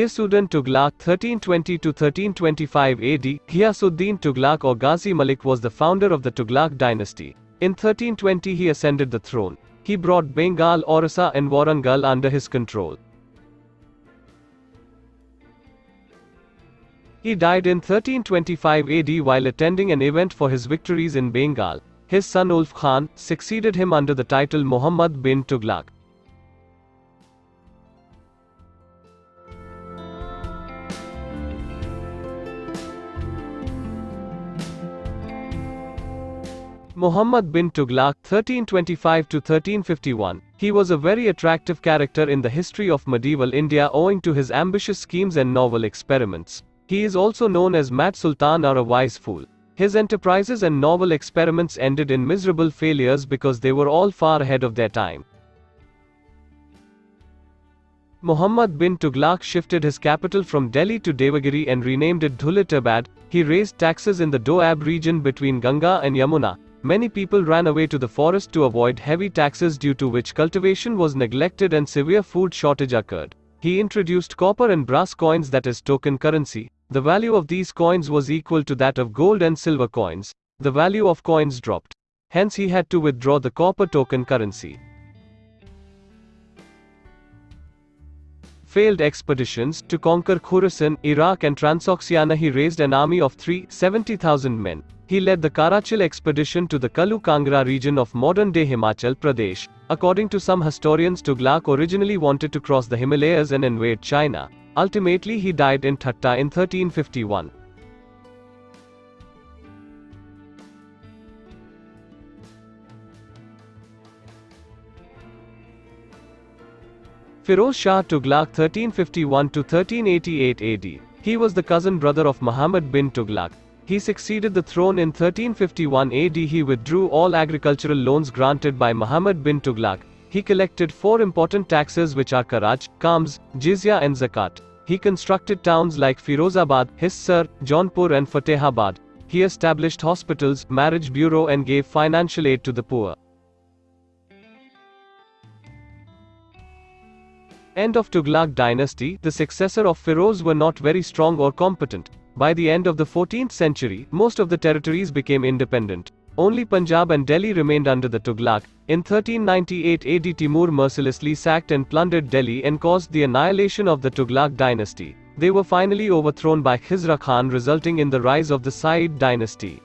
Ghiyasuddin Tughlaq 1320 to 1325 AD. Ghiyasuddin Tughlaq or Ghazi Malik was the founder of the Tughlaq dynasty. In 1320 he ascended the throne. He brought Bengal, Orissa and Warangal under his control. He died in 1325 AD while attending an event for his victories in Bengal. His son Ulf Khan succeeded him under the title Muhammad bin Tughlaq. Muhammad bin Tughlaq 1325 to 1351. He was a very attractive character in the history of medieval India owing to his ambitious schemes and novel experiments. He is also known as Mad Sultan or a wise fool. His enterprises and novel experiments ended in miserable failures because they were all far ahead of their time. Muhammad bin Tughlaq shifted his capital from Delhi to Devagiri and renamed it Dawlatabad. He raised taxes in the Doab region between Ganga and Yamuna. Many people ran away to the forest to avoid heavy taxes, due to which cultivation was neglected and severe food shortage occurred. He introduced copper and brass coins, that is token currency. The value of these coins was equal to that of gold and silver coins. The value of coins dropped. Hence he had to withdraw the copper token currency. Failed expeditions to conquer Khorasan, Iraq and Transoxiana. He raised an army of 70,000 men. He led the Karachil expedition to the Kalu Kangra region of modern-day Himachal Pradesh. According to some historians, Tughlaq originally wanted to cross the Himalayas and invade China. Ultimately he died in Thatta in 1351. Firoz Shah Tughlaq 1351 to 1388 AD. He was the cousin brother of Muhammad bin Tughlaq. He succeeded the throne in 1351 AD. He withdrew all agricultural loans granted by Muhammad bin Tughlaq. He collected 4 important taxes, which are Karaj, Kams, Jizya and Zakat. He constructed towns like Firozabad, Hisar, Jaunpur and Fatehabad. He established hospitals, marriage bureau and gave financial aid to the poor. End of Tughlaq dynasty. The successor of Firoz were not very strong or competent. By the end of the 14th century, most of the territories became independent. Only Punjab and Delhi remained under the Tughlaq. In 1398 AD, Timur mercilessly sacked and plundered Delhi and caused the annihilation of the Tughlaq dynasty. They were finally overthrown by Khizra Khan, resulting in the rise of the Sayyid dynasty.